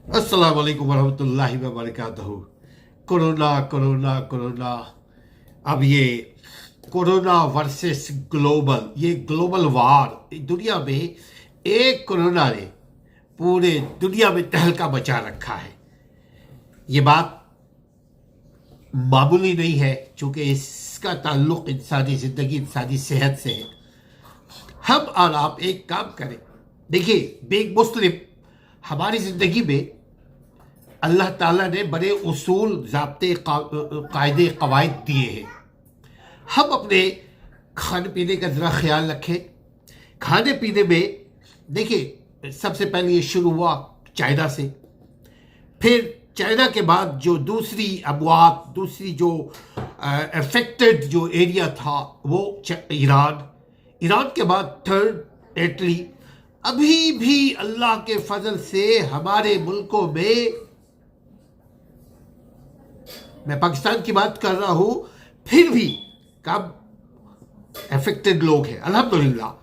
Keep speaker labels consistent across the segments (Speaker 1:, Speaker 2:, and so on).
Speaker 1: अस्सलाम वालेकुम वरहमतुल्लाहि वबरकातुहू। Corona corona corona. अब ये कोरोना वर्सेस ग्लोबल, ये ग्लोबल वार, दुनिया में एक कोरोना ने पूरे दुनिया में तहलका मचा रखा है। ये बात मामूली नहीं है, चूंकि इसका ताल्लुक इंसानी ज़िंदगी, इंसानी सेहत से है। हम और आप एक काम करें, देखिए बीइंग मुस्लिम, हमारी ज़िंदगी में अल्लाह ताला ने बड़े उसूल, ज़ाब्ते, कायदे, कवायद दिए हैं। हम अपने खाने पीने का ज़रा ख्याल रखें। खाने पीने में देखिए, सबसे पहले ये शुरू हुआ चाइना से, फिर चाइना के बाद जो दूसरी अबवात, दूसरी जो अफेक्टेड जो एरिया था वो ईरान के बाद थर्ड इटली। अभी भी अल्लाह के फजल से हमारे मुल्कों में, मैं पाकिस्तान की बात कर रहा हूं, फिर भी कम अफेक्टेड लोग हैं अल्हम्दुलिल्लाह।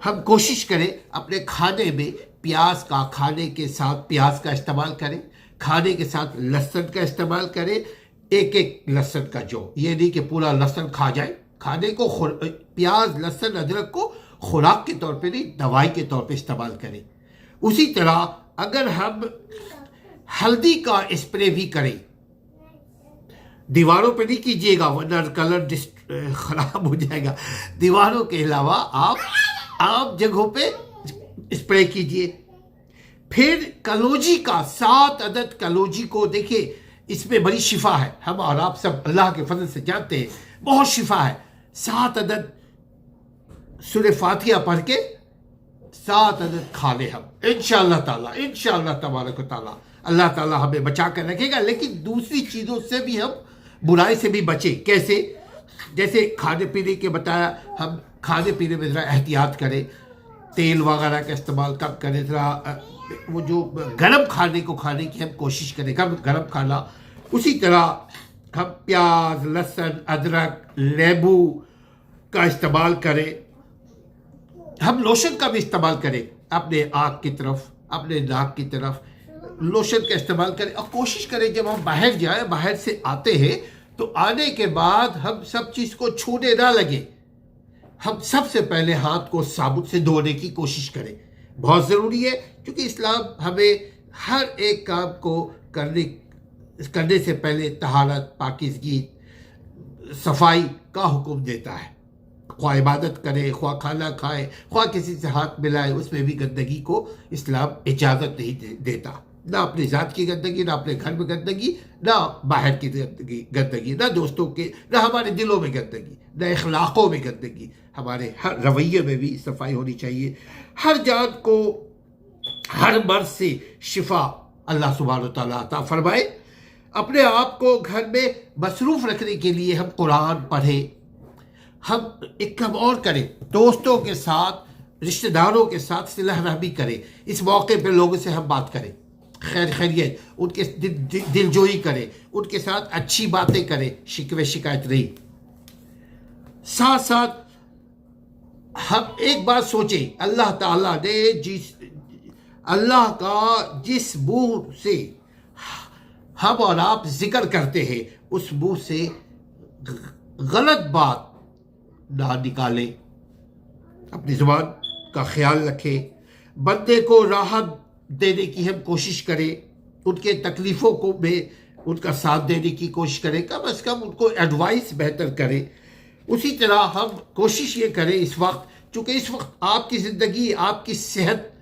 Speaker 1: हम कोशिश करें अपने खाने में प्याज का, खाने के साथ प्याज का इस्तेमाल करें, खाने के साथ लहसुन का इस्तेमाल करें। एक एक लहसुन का, जो ये नहीं कि पूरा लहसुन खा जाए। खाने को प्याज, लहसुन, अदरक को खुराक के तौर पे नहीं, दवाई के तौर पे इस्तेमाल करें। उसी तरह अगर हम हल्दी का स्प्रे भी करें, दीवारों पे नहीं कीजिएगा वरना कलर खराब हो जाएगा। दीवारों के अलावा आप आम जगहों पे स्प्रे कीजिए। फिर कलौजी का 7 अदद कलौजी को, देखिए इसमें बड़ी शिफा है, हम और आप सब अल्लाह के फजल से जानते हैं, बहुत शिफा है। 7 अदद सूरह फातिहा पढ़ के 7 अदद खा ले हम, इंशाअल्लाह ताला, इंशाअल्लाह तबारक व तआला अल्लाह ताला हमें बचा कर रखेगा। लेकिन दूसरी चीज़ों से भी हम, बुराई से भी बचे। कैसे? जैसे खाने पीने के बताया, हम खाने पीने में ज़रा एहतियात करें, तेल वगैरह का इस्तेमाल कम करें, ज़रा वो जो गरम खाने को खाने की हम कोशिश करें, कम गरम खाना। उसी तरह हम प्याज, लहसुन, अदरक, लेबू का इस्तेमाल करें। हम लोशन का भी इस्तेमाल करें, अपने आँख की तरफ, अपने नाक की तरफ लोशन का इस्तेमाल करें। और कोशिश करें जब हम बाहर जाएं, बाहर से आते हैं तो आने के बाद हम सब चीज़ को छूने ना लगे। हम सबसे पहले हाथ को साबुन से धोने की कोशिश करें, बहुत ज़रूरी है, क्योंकि इस्लाम हमें हर एक काम को करने से पहले तहारत, पाकीज़गी, सफाई का हुक्म देता है। ख्वाह इबादत करे, ख्वाह खाना खाए, ख्वाह किसी से हाथ मिलाए, उसमें भी गंदगी को इस्लाम इजाज़त नहीं देता। ना अपनी ज़ात की गंदगी, ना अपने घर में गंदगी, ना बाहर की गंदगी, ना दोस्तों के, ना हमारे दिलों में गंदगी, ना इखलाक़ों में गंदगी। हमारे हर रवैये में भी सफाई होनी चाहिए। हर जान को, हर मर्ज से शिफा अल्लाह सुब्हानहू व तआला अता फरमाए। अपने आप को घर में मसरूफ़ रखने के लिए हम कुरान पढ़ें। हम एक काम और करें, दोस्तों के साथ, रिश्तेदारों के साथ सिलह रहमी करें। इस मौके पर लोगों से हम बात करें, खैरियत, उनके दिलजोई करें, उनके साथ अच्छी बातें करें, शिकवे शिकायत नहीं। साथ साथ हम एक बात सोचें, अल्लाह ताला ने अल्लाह का जिस मुंह से हम और आप जिक्र करते हैं, उस मुंह से गलत बात ना निकालें। अपनी जुबान का ख्याल रखें। बंदे को राहत देने की हम कोशिश करें, उनके तकलीफ़ों को में उनका साथ देने की कोशिश करें, कम अज़ कम उनको एडवाइस बेहतर करें। उसी तरह हम कोशिश ये करें इस वक्त, चूँकि इस वक्त आपकी ज़िंदगी, आपकी सेहत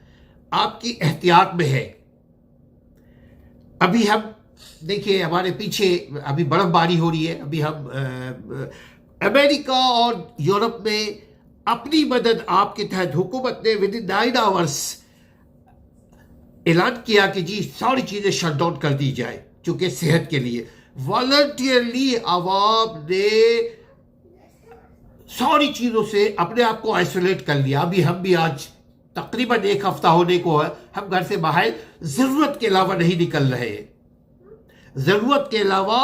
Speaker 1: आपकी एहतियात में है। अभी हम देखिए, हमारे पीछे अभी बर्फ़बारी हो रही है। अभी हम अमेरिका और यूरोप में अपनी मदद आपके तहत हुकूमत ने विद इन 9 आवर्स ऐलान किया कि जी सारी चीज़ें शट डाउन कर दी जाए, चूँकि सेहत के लिए। वॉलंटियरली आवाम ने सारी चीज़ों से अपने आप को आइसोलेट कर लिया। अभी हम भी आज तकरीबन 1 हफ्ता होने को है, हम घर से बाहर ज़रूरत के अलावा नहीं निकल रहे हैं। ज़रूरत के अलावा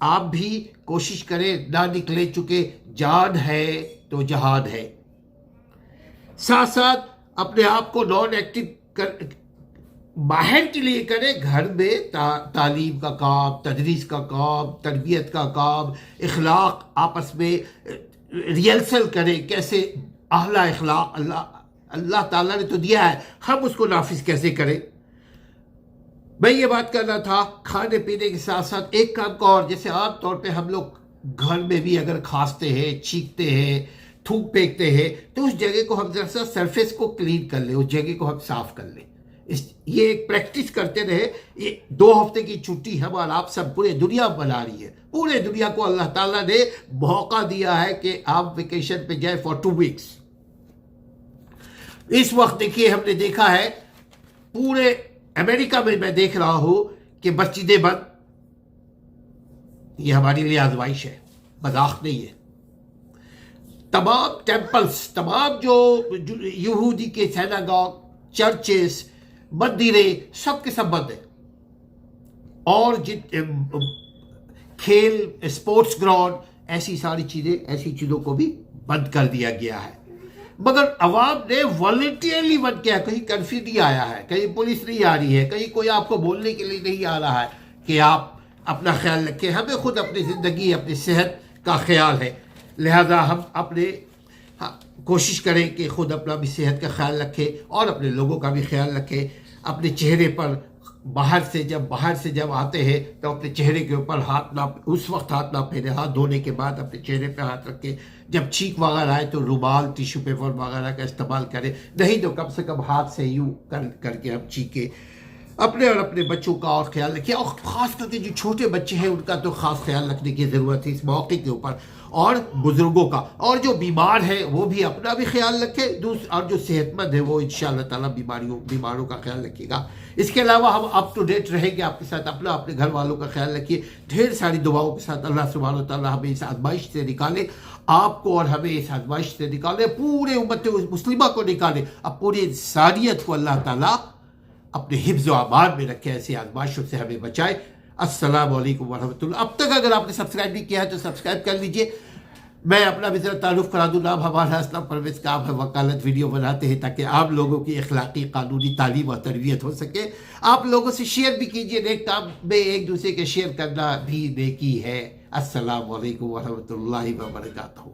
Speaker 1: आप भी कोशिश करें ना निकले, चूँकि जान है तो जहान है। साथ साथ अपने आप को नॉन एक्टिव باہر کے لیے کریں، گھر میں تعلیم کا کام، تدریس کا کام، تربیت کا کام، اخلاق آپس میں ریئلسل کریں، کیسے اعلیٰ اخلاق اللہ تعالیٰ نے تو دیا ہے، ہم اس کو نافذ کیسے کریں۔ میں یہ بات کرنا تھا کھانے پینے کے ساتھ ساتھ ایک کام کا اور، جیسے عام طور پہ ہم لوگ گھر میں بھی اگر کھانستے ہیں، چھینکتے ہیں، تھوک پھینکتے ہیں، تو اس جگہ کو ہم ذرا سا سرفیس کو کلین کر لیں، اس جگہ کو ہم صاف کر لیں۔ یہ ایک پریکٹس کرتے رہے۔ یہ 2 ہفتے کی چھٹی ہم اور آپ سب پورے دنیا بنا رہی ہے، پورے دنیا کو اللہ تعالیٰ نے موقع دیا ہے کہ آپ ویکیشن پہ جائیں فار 2 ویکس۔ اس وقت دیکھیے، ہم نے دیکھا ہے پورے امریکہ میں دیکھ رہا ہوں کہ مسجدیں بند، یہ ہمارے لیے آزمائش ہے، مذاق نہیں ہے۔ تمام ٹیمپلز، تمام جو یہودی کے سیناگاگ، چرچز، مندریں، سب کے سب بند ہیں، اور کھیل، اسپورٹس گراؤنڈ، ایسی ساری چیزیں، ایسی چیزوں کو بھی بند کر دیا گیا ہے۔ مگر عوام نے والنٹیئرلی بند کیا، کہیں کرفیو نہیں آیا ہے، کہیں پولیس نہیں آ رہی ہے، کہیں کوئی آپ کو بولنے کے لیے نہیں آ رہا ہے کہ آپ اپنا خیال رکھیں۔ ہمیں خود اپنی زندگی، اپنی صحت کا خیال ہے، لہذا ہم اپنے کوشش کریں کہ خود اپنا بھی صحت کا خیال رکھیں اور اپنے لوگوں کا بھی خیال رکھیں۔ اپنے چہرے پر باہر سے جب آتے ہیں تو اپنے چہرے کے اوپر اس وقت ہاتھ نہ پھیرے، ہاتھ دھونے کے بعد اپنے چہرے پہ ہاتھ رکھیں۔ جب چھینک وغیرہ آئے تو رومال، ٹیشو پیپر وغیرہ کا استعمال کریں، نہیں تو کم سے کم ہاتھ سے یوں کر کے ہم چھینکیں۔ اپنے اور اپنے بچوں کا اور خیال رکھیں، اور خاص کر کے جو چھوٹے بچے ہیں ان کا تو خاص خیال رکھنے کی ضرورت ہے اس موقع کے اوپر، اور بزرگوں کا، اور جو بیمار ہے وہ بھی اپنا بھی خیال رکھے، اور جو صحت مند ہے وہ انشاءاللہ تعالیٰ بیماروں کا خیال رکھے گا۔ اس کے علاوہ ہم اپ ٹو ڈیٹ رہیں گے آپ کے ساتھ، اپنے گھر والوں کا خیال رکھیے۔ ڈھیر ساری دعاؤں کے ساتھ اللہ سبحانہ وتعالیٰ ہمیں اس آزمائش سے نکالے، آپ کو اور ہمیں اس آزمائش سے نکالے، پورے امت مسلمہ کو نکالے، اب پوری انسانیت کو اللہ تعالیٰ اپنے حفظ و امان میں رکھے، ایسی آزمائشوں سے ہمیں بچائے۔ السلام علیکم ورحمۃ اللہ۔ اب تک اگر آپ نے سبسکرائب نہیں کیا ہے تو سبسکرائب کر لیجئے۔ میں اپنا بھی ذرا تعارف کرا دوں، نام ہمارا اسلم پرویز کام ہے، وکالت ویڈیو بناتے ہیں تاکہ آپ لوگوں کی اخلاقی قانونی تعلیم اور تربیت ہو سکے۔ آپ لوگوں سے شیئر بھی کیجئے، نیک کام میں ایک دوسرے کے شیئر کرنا بھی نیکی ہے۔ السلام علیکم ورحمۃ اللہ وبرکاتہ۔